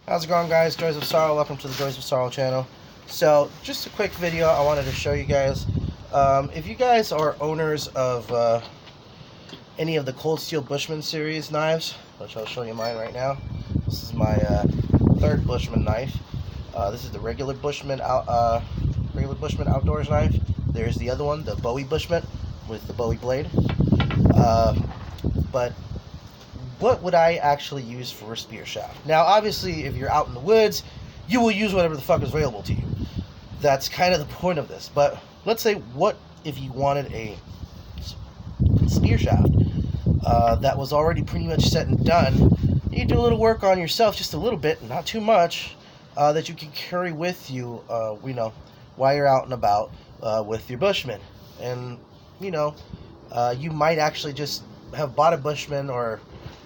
How's it going, guys? Joys of Sorrow. Welcome to the Joys of Sorrow channel. So, just a quick video I wanted to show you guys. If you guys are owners of any of the Cold Steel Bushman series knives, which I'll show you mine right now. This is my third Bushman knife. This is the regular Bushman outdoors knife. There's the other one, the Bowie Bushman with the Bowie blade. But what would I actually use for a spear shaft? Now, obviously, if you're out in the woods, you will use whatever the fuck is available to you. That's kind of the point of this. But let's say, what if you wanted a spear shaft that was already pretty much set and done? You do a little work on yourself, just a little bit, not too much, that you can carry with you, while you're out and about with your Bushman. And, you might actually just have bought a Bushman or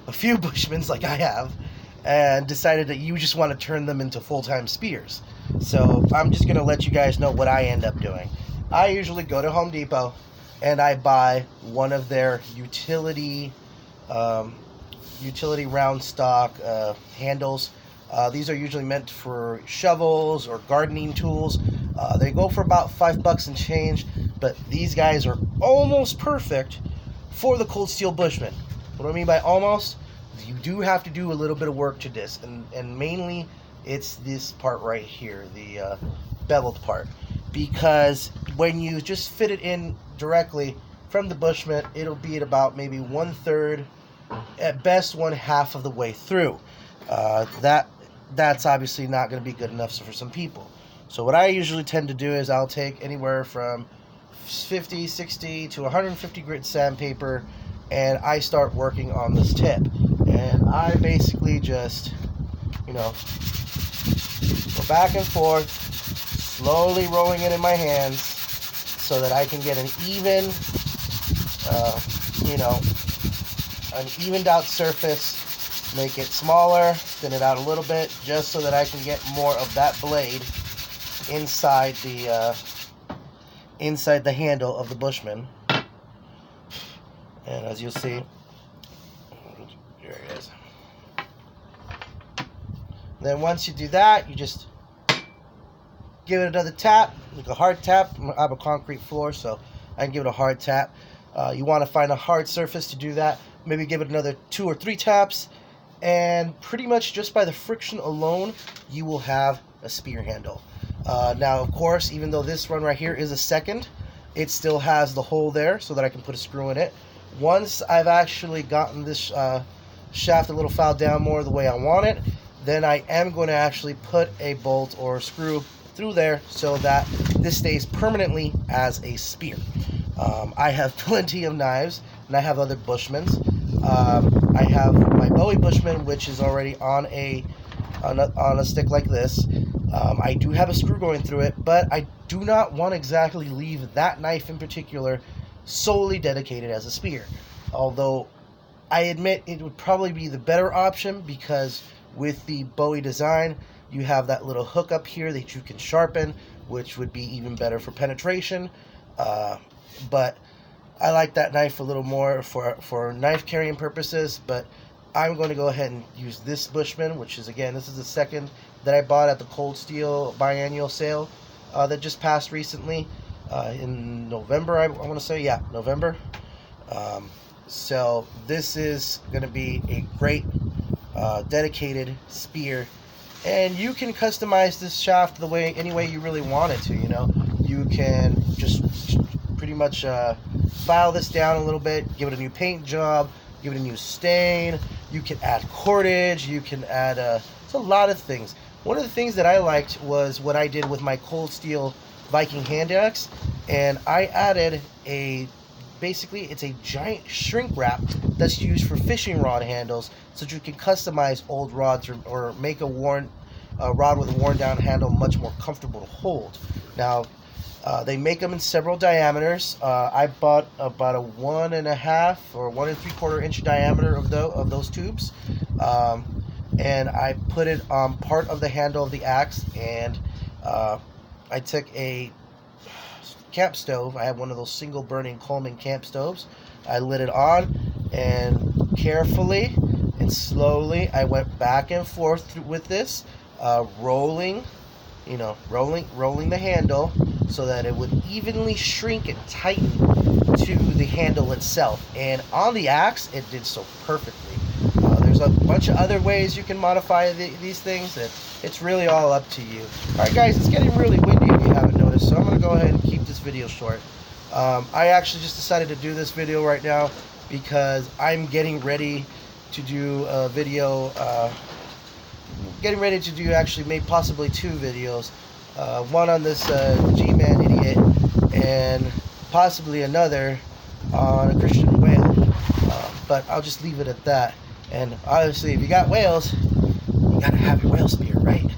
a few Bushmans like I have, and decided that you just want to turn them into full-time spears. So I'm just going to let you guys know what I end up doing. I usually go to Home Depot and I buy one of their utility round stock handles. These are usually meant for shovels or gardening tools. They go for about $5 and change, but these guys are almost perfect for the Cold Steel Bushman. What do I mean by almost? You do have to do a little bit of work to this, and mainly it's this part right here, the beveled part, because when you just fit it in directly from the Bushman, it'll be at about maybe 1/3, at best 1/2 of the way through. That's obviously not going to be good enough for some people. So what I usually tend to do is I'll take anywhere from 50, 60 to 150 grit sandpaper, and I start working on this tip. And I basically just, go back and forth, slowly rolling it in my hands so that I can get an even, an evened out surface. Make it smaller, thin it out a little bit, just so that I can get more of that blade inside the handle of the Bushman. And as you'll see, here it is. Then once you do that, you just give it another tap, like a hard tap. I have a concrete floor, so I can give it a hard tap. You want to find a hard surface to do that. Maybe give it another 2 or 3 taps, and pretty much just by the friction alone, you will have a spear handle. Now, of course, even though this one right here is a second, it still has the hole there so that I can put a screw in it. Once I've actually gotten this shaft a little filed down more the way I want it, then I am going to actually put a bolt or a screw through there so that this stays permanently as a spear. I have plenty of knives, and I have other Bushmans. I have my Bowie Bushman, which is already on a stick like this. I do have a screw going through it, but I do not want to exactly leave that knife in particular solely dedicated as a spear. Although I admit it would probably be the better option, because with the Bowie design, you have that little hook up here that you can sharpen, which would be even better for penetration. But I like that knife a little more for knife carrying purposes. But I'm going to go ahead and use this Bushman, which is, again, this is the second that I bought at the Cold Steel biannual sale that just passed recently in November, I want to say. Yeah, November. So this is going to be a great dedicated spear, and you can customize this shaft any way you really want it to. You can just pretty much file this down a little bit, give it a new paint job, give it a new stain. You can add cordage, you can add it's a lot of things. One of the things that I liked was what I did with my Cold Steel Viking hand axe, and I added basically it's a giant shrink wrap that's used for fishing rod handles, so that you can customize old rods or make a rod with a worn down handle much more comfortable to hold. Now, they make them in several diameters. I bought about a 1.5 or 1 3/4 inch diameter of those tubes, and I put it on part of the handle of the axe, and I took a camp stove. I have one of those single burning Coleman camp stoves. I lit it on and carefully And slowly I went back and forth with this, rolling, rolling the handle so that it would evenly shrink and tighten to the handle itself. And on the axe, it did so perfectly. There's a bunch of other ways you can modify these things, and it's really all up to you. Alright guys, it's getting really windy if you haven't noticed, so I'm going to go ahead and keep this video short. I actually just decided to do this video right now because I'm getting ready to do a video, actually maybe possibly 2 videos. One on this G-Man idiot, and possibly another on a Christian whale. But I'll just leave it at that. And obviously, if you got whales, you gotta have your whale spear, right?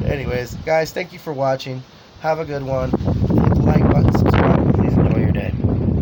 Anyways, guys, thank you for watching. Have a good one. Hit the like button, subscribe.